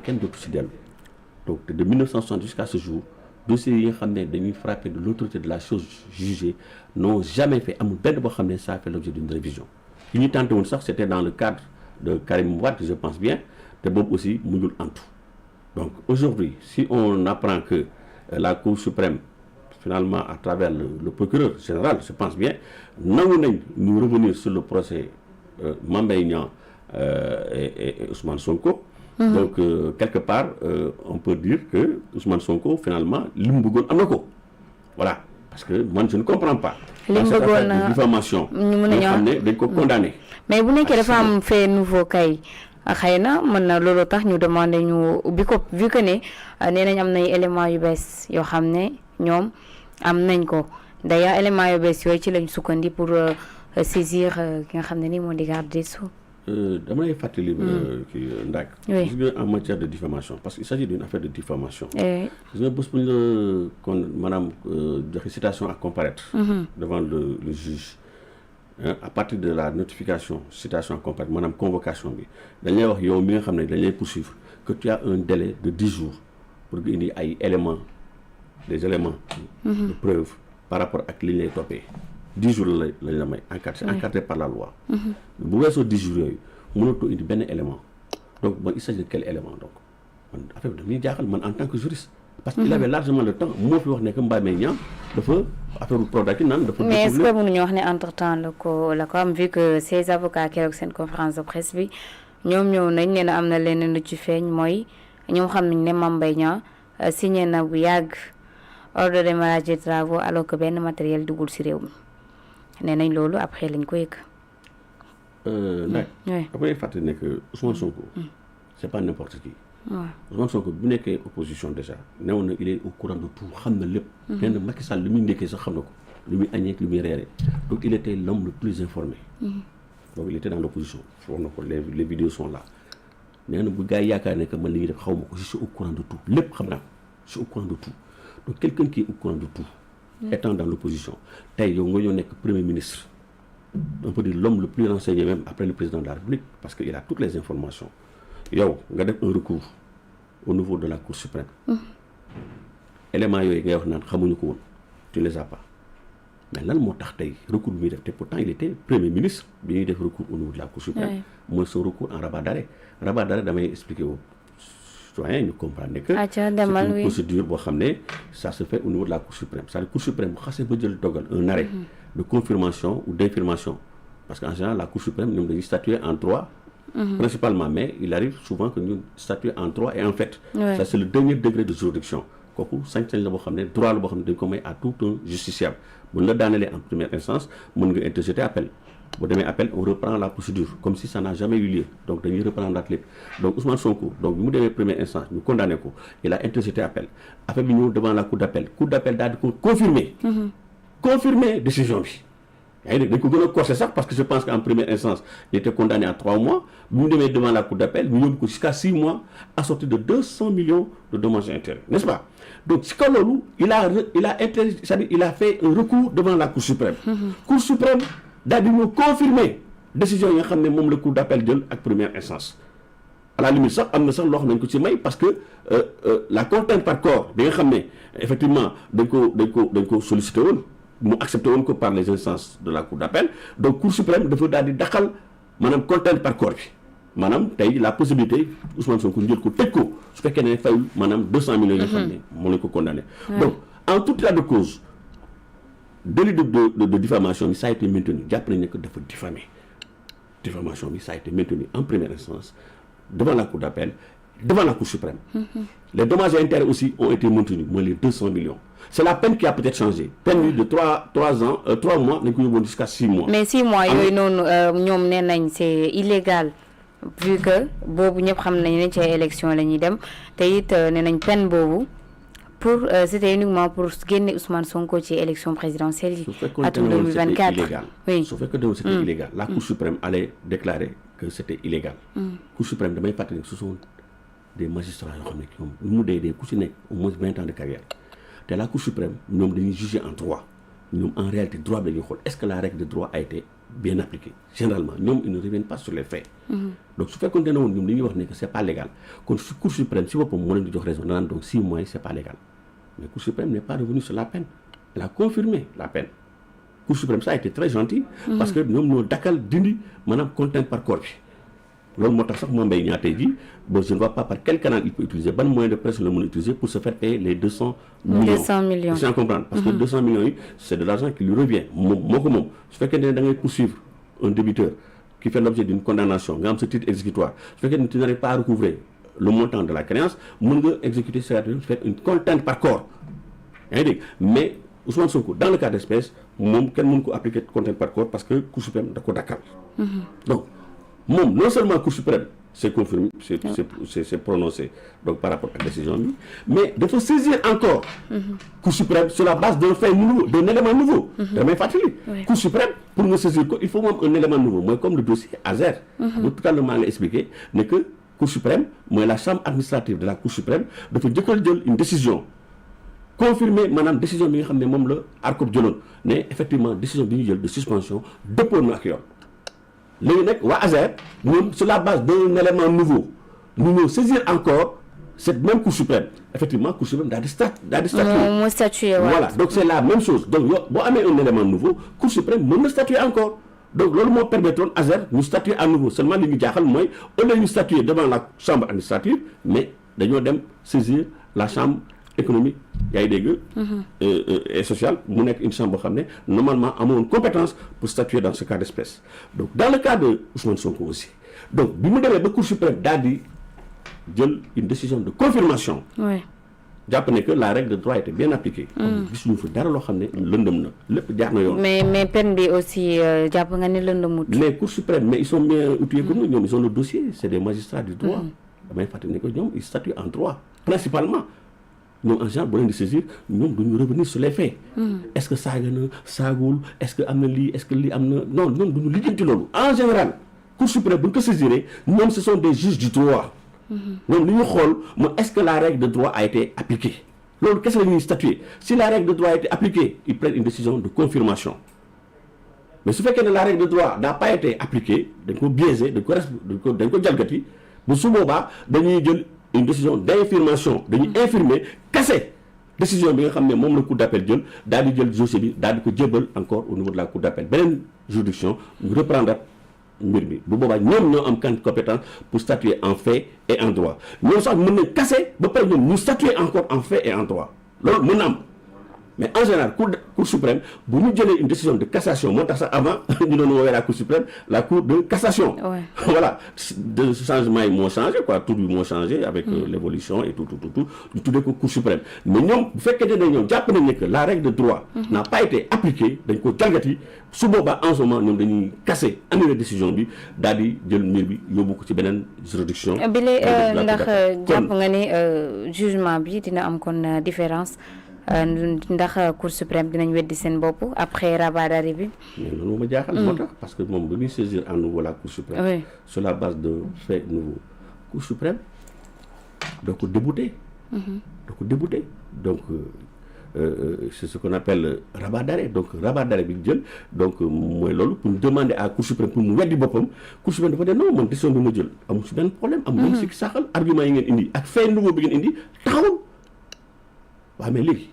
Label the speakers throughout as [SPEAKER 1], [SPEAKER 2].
[SPEAKER 1] kenn dootu si dellu donc de 1960 jusqu'à ce jour dossiers yi nga xam ne dañuy frappé de l'autorité de la chose jugée n'ont jamais fait amul benn boo xam ne ça a fait l'objet d'une révision yi ñu tenté woon sax c'était dans le cadre de Karim Wade je pense bien te boobu aussi mujjul antu donc aujourd'hui si on apprend que la Cour suprême finalement à travers le procureur général je pense bien nangu nañ ñu revenir sur le procès Mame Mbaye Niang et Ousmane Sonko. Donc quelque part on peut dire que Ousmane Sonko finalement li mu bëggoon am na ko voilà parce que man je ne comprends pas.
[SPEAKER 2] li mu bëggoon
[SPEAKER 1] de diffamation
[SPEAKER 2] ñu mën a
[SPEAKER 1] nga xam ne dañ ko condamné.
[SPEAKER 2] mais bu nekkee dafa am fait nouveau kay xëy na mën na loolu tax ñu demandé ñu ubbi ko vu que ne nee nañ am nay éléments yu bees yoo xam ne ñoom am nañ ko d'ailleurs éléments yu bees yooyu ci lañ sukkandi pour saisir ki nga xam ne ni moo di garde des Sceaux.
[SPEAKER 1] dama lay fàttali kii Ndak.
[SPEAKER 2] oui
[SPEAKER 1] gis nga en matière de diffamation parce qu'il s'agit d'une affaire de diffamation.
[SPEAKER 2] gis
[SPEAKER 1] nga bés bu ñu la kon maanaam joxe citation à comparaître. devant le juge à partir de la notification citation à comparaître maanaam convocation bi dañ lay wax yow mi nga xam ne dañ lay poursuivre que tu as un délai de 10 jours pour nga indi ay éléments des éléments. de preuve par rapport ak li ñu lay toppee. 10 jours lañ la may encadré par la loi. bu weesoo 10 jours yooyu mënatoo indi benn élément donc man il s'agit de quel élément donc man affaire bi dañuy jaaxal man en tant que juriste. parce qu'il avait largement le temps moo fi wax ne que Mbaye Mbaye Niang dafa affaire Prodac naan dafa.
[SPEAKER 2] mais est-ce que mënuñu wax ne entre temps la ko am vu que ces avocats keroog seen conférence de presse bi ñoom ñëw nañ nee na am na leneen lu ci feeñ mooy ñoom xam nañ ne Mame Mbaye Niang signé na bu yàgg ordre de démarrage des travaux alors que benn matériel dugul ci réew mi. nee nañ loolu après lañ ko yëg.
[SPEAKER 1] nag dafay fàttali ne que Ousmane Sonko. c'est pas n'importe qui.
[SPEAKER 2] waaw
[SPEAKER 1] Ousmane Sonko bu nekkee opposition déjà newoon na il est au courant de tout xam na lépp. nee na Macky Sall li muy ndekkee sax xam na ko li muy añee li muy reeree donc il était l'homme le plus informé. donc il était dans l'opposition foog na ko les vidéos sont là nee na bu gars yi yaakaar ne que man li ñuy def xaw ma ko je suis au courant de tout lépp xam naa ko je suis au courant de tout donc quelqu'un qui est au courant de tout. étant dans l'opposition tey yow nga ñëw nekk premier ministre on peut dire l'homme le plus renseigné même après le président de la République parce que il a toutes les informations yow nga def un recours au niveau de la Cour suprême éléments yooyu ngay wax naan xamuñu ko woon tu les as pas mais lan moo tax tey recours bi muy def te pourtant il était premier ministre bi ñuy def recours au niveau de la Cour suprême mooy son recours en rabat d'arrêt damay expliquer wu citoyen ñu comprendre que c'est une procédure boo xam ne ça se fait au niveau de la Cour suprême c'est-à-dire Cour suprême bu xasee ba jël dogal un arrêt de confirmation ou d'infirmation parce qu'en général la Cour suprême ñoom dañuy statuer en droit principalement mais il arrive souvent que ñu statuer en droit et en fait ça c'est le dernier degré de juridiction kooku sañ-sañ la boo xam ne droit la boo xam ne dañ ko may à tout un justiciable bu la daanelee en première instance mën nga interjeter appel bu demee appel on reprend la procédure comme si ça n'a jamais eu lieu donc dañuy reprendre la lépp donc Ousmane Sonko donc bi mu demee première instance ñu condamné ko il a interjeté appel affaire bi ñëw devant la cour d'appel daal di ko confirmer décision bi yaa ngi dégg dañ ko gën a corsé sax parce que je pense qu'en première instance il était condamné à 3 mois bi mu demee devant la cour d'appel ñu yóbbu ko jusqu'à 6 mois assorti de 200 millions de dommages et intérêts n'est-ce pas donc si kaw loolu il a fait un recours devant la Cour suprême Cour suprême daal di ñu confirmer décision yi nga xam ne moom la cour d'appel jël ak première instance à la limite sax am na sax loo xam ne dañ ko ci may parce que la contrainte par corps bi nga xam ne effectivement dañ ko sollicité woon mu accepté woon ko par les instances de la cour d'appel donc Cour suprême dafa daal di daqal maanaam contrainte par corps bi maanaam tey la possibilité Ousmane Sonko njël ko tëj ko su fekkee ne fayul maanaam 200 millions yi nga xam ne moom lañ ko condamné donc en tout état de cause délit de diffamation bi ça a été maintenu jàpp nañ ne que dafa diffamation bi ça a été maintenu en première instance devant la cour d'appel devant la Cour suprême les dommages et intérêts aussi ont été maintenus mooy les 200 millions c'est la peine qui a peut-être changé peine de 3 mois nañ ko yóbboon jusqu'à 6 mois
[SPEAKER 2] mais 6 mois yooyu noonu ñoom nee nañ c'est illégal vu que boobu ñëpp xam nañ ne ci élection la ñuy dem te it nee nañ peine boobu pour c'était uniquement pour génne Ousmane Sonko ci élection présidentielle yi atum 2024 oui
[SPEAKER 1] su fekkee ne c'était illégal la Cour suprême allait déclarer que c'était illégal Cour suprême damay fàttali que ce sont des magistrats yoo xam ne ñoom lu mu dee ku ci nekk au moins 20 ans de carrière te la Cour suprême ñoom dañuy juger en droit ñoom en réalité droit bi dañuy xool est-ce que la règle de droit a été bien appliquées généralement ñoom ils ne reviennent pas sur les faits. Donc su fekkoon ne woon ñoom li ñuy wax ne que c'est pas légal kon su Cour suprême si boppam moo leen di jox raison danaan donc 6 mois c'est pas légal mais Cour suprême n'est pas revenue sur la peine elle a confirmé la peine. Cour suprême ça a été très gentil. parce que ñoom ñoo dakkal dindi maanaam contrainte par corps bi. loolu moo tax sax Mame Mbaye Niang tey jii bon je ne vois pas par quel canal il peut utiliser ban moyen de presse la mën a utiliser pour se faire payer les 200 millions.
[SPEAKER 2] 200 millions
[SPEAKER 1] sans comprendre parce que 200 millions yi c'est de l'argent qui lui revient moom moo ko moom su fekkee ne da ngay poursuivre un débiteur qui fait l'objet d'une condamnation nga am sa titre exécutoire su fekkee ne tu n'arrives pas à recouvrer le montant de la créance mën nga exécuter c'est-à-dire faire une contrainte par corps yaa ngi dégg mais Ousmane Sonko dans le cas d'espèce moom kenn mënu ko appliquer contrainte par corps parce que Cour suprême da ko dakkal. Donc moom non seulement Cour suprême c'est confirmé c'est prononcé donc par rapport à la décision bi mais dafa saisir encore Cour suprême sur la base d'un fait nouveau d'un élément nouveau damay fàttali Cour suprême pour nga saisir ko il faut mu am un élément nouveau mooy comme le dossier Azer bu tout à l'heure maa ngi expliqué ne que Cour suprême mooy la chambre administrative de la Cour suprême dafa jëkkal jël une décision confirmer maanaam décision bi nga xam ne moom la ARCOP jëloon ne effectivement décision bi ñu jël de suspension dëppoo na ak yoon léegi nag waa Azer ñoom sur la base d'un élément nouveau ñu ñëw saisir encore cette même Cour suprême effectivement Cour suprême daal di statuer voilà donc c'est la même chose donc yow boo amee un élément nouveau Cour suprême mën na statuer encore donc loolu moo permettroon Azer ñu statuer à nouveau seulement li ñu jaaxal mooy au lieu ñu statuer devant la chambre administrative mais dañoo dem saisir la chambre économique yaa ngi dégg et sociale mu nekk une chambre boo xam ne normalement amoon compétence pour statuer dans ce cas d'espèce donc dans le cas de Ousmane Sonko aussi donc bi mu demee ba Cour suprême daal di jël une décision de confirmation jàpp ne que la règle de droit était bien appliquée gisuñu fa dara loo xam ne lëndëm na lépp jaar na yoon
[SPEAKER 2] mais peine bi aussi jàpp nga ni lëndëmut
[SPEAKER 1] mais Cour suprême mais ils sont bien outillés que nous ñoom ils ont le dossier c'est des magistrats du droit damay fàttali ne que ñoom ils statuent en droit principalement ñoom en général boo leen di saisir ñoom duñu revenir sur les faits est-ce que saaga na saagul est-ce que am na lii est-ce que lii am na non ñoom duñu lijjanti loolu en général Cour suprême bu ñu ko saisiree ñoom ce sont des juges du droit ñoom li ñu xool mooy est-ce que la règle de droit a été appliquée loolu qu'est-ce que la ñuy statuer si la règle de droit a été appliquée ils prennent une décision de confirmation mais su fekkee ne la règle de droit n'a pas été appliquée dañ ko biaisé dañ ko jalgati bu su boobaa dañuy jël une décision d'infirmation dañuy infirmer kase décision bi nga xam ne moom la cour d'appel jël daal di jël dossier bi daal di ko jébal encore au niveau de la cour d'appel beneen juridiction ñu reprendre mbir bi bu boobaa ñoom ñoo am kan compétence pour statuer en fait et en droit ñoom sax mën nañ kase ba pare ñoom ñu statuer encore en fait et en droit loolu mën na am mais en général cour suprême bu ñu jëlee une décision de cassation moo tax sax avant ñu doon woowee la cour suprême la cour de cassation voilà de changement yi moo changé quoi tout bi moo changé avec l'évolution et tout ñu tuddee ko cour suprême mais ñoom bu fekkee ne ñoom jàpp nañ ne que la règle de droit n'a pas été appliquée dañ ko jalgati su boobaa en ce moment ñoom dañuy casser annuler décision bi daal di jël mbir bi yóbbu ko ci beneen juridiction
[SPEAKER 2] bi lee ndax jàpp nga ni jugement bi dina am kon différence ndax Cour suprême dinañ weddi seen bopp après rabat d'arrêt bi.
[SPEAKER 1] mais loolu ma jaaxal. moo tax parce que moom bu ñuy saisir à nouveau la Cour suprême. sur la base de faits nouveaux Cour suprême doo ko débouté. Donc c'est ce qu'on appelle rabat d'arrêt donc rabat d'arrêt bi jël donc mooy loolu pour demander à Cour suprême pour mu weddi boppam Cour suprême dafa ne non man décision bi ma jël amul si benn problème. am nañ si saxal argument yi ngeen indi ak fait nouveau bi ngeen indi taxawul waaw mais léegi.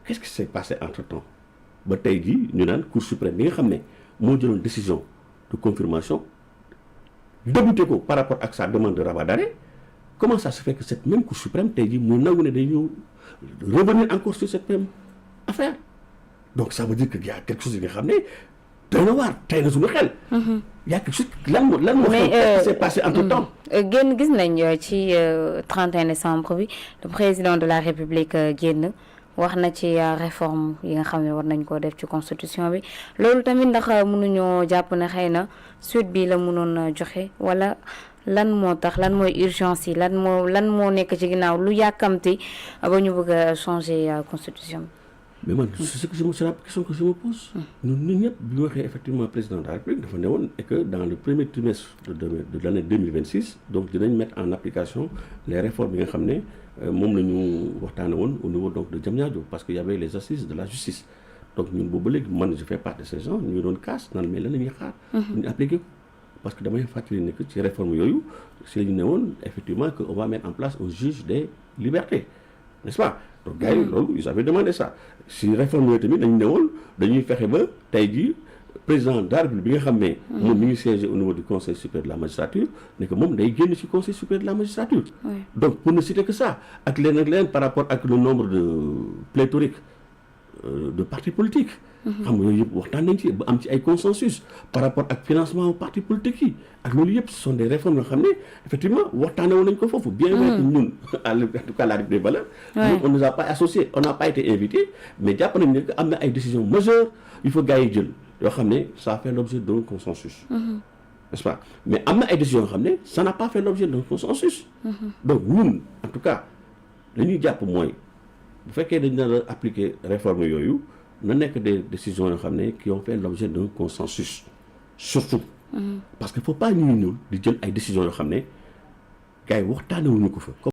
[SPEAKER 1] Qu'est-ce qui s'est passé entre-temps ba tey jii ñu naan Cour suprême bi nga xam ne moo jëloon décision de confirmation débouté ko par rapport ak sa demande de rabat d'arrêt comment ça se fait que cette même Cour suprême tey jii mu nangu ne day ñëw revenir encore sur cette même affaire donc ça veut dire que y a quelque chose yi nga xam ne doy na waar tey na suñu xel. y a quelque chose lan moo qu'est-ce qui s'est passé entre-temps.
[SPEAKER 2] génn gis nañ ci 31 décembre bi le président de la République génn. wax na ci réforme yi nga xam ne war nañ koo def ci constitution bi loolu tamit ndax mënuñoo jàpp ne xëy na suite bi la mënoon joxe wala lan moo tax lan mooy urgence yi lan moo nekk ci ginnaaw lu yàkkamti ba ñu bëgg a changer constitution
[SPEAKER 1] bi. mais man c'est la question que je me pose. ñun ñëpp bi ñu waxee effectivement président de la République dafa ne woon et que dans le premier trimestre de l'année 2026 donc dinañ mettre en application les réformes yi nga xam ne moom la ñu waxtaane woon au niveau donc de Diamniadio parce que y avait les assises de la justice donc ñun boobu léegi man je fais partie de ces gens ñu doon casse naan mais lan la ñuy xaar. ñu appliqué ko parce que damay fàttali ne que ci réforme yooyu si la ñu ne woon effectivement que on va mettre en place un juge des libertés n'est-ce pas. donc gars yi loolu ils avaient demandé ça si réforme yooyu tamit dañu ne woon dañuy fexe ba tey jii président de la République bi nga xam ne. moom mi ngi siégé au niveau du conseil supérieur de la magistrature ne que moom day génn ci conseil supérieur de la magistrature. donc pour ne citer que ça ak leneen par rapport ak le nombre de pléthorique de partis politiques. xam nga yooyu yëpp waxtaan nañ ci ba am ci ay consensus par rapport ak financement partis politiques yi ak loolu yëpp ce sont des réformes yoo xam ne effectivement waxtaanee woon nañ ko foofu. bien vrai que ñun en tout cas la République des valeurs. ñun on nous a pas associés on n'a pas été invités mais jàpp nañ ne que am na ay décisions majeures il faut gars yi jël yoo xam ne ça fait l'objet d'un consensus. n'est-ce pas mais am na ay décisions yoo xam ne ça n'a pas fait l'objet d'un consensus. donc ñun en tout cas li ñuy jàpp mooy bu fekkee dañ nar a appliquer réforme yooyu. na nekk des décisions yoo xam ne qui ont fait l'objet d'un consensus surtout parce que faut pas ñuy ñëw di jël ay décisions yoo xam ne gars yi waxtaanewuñu ko fa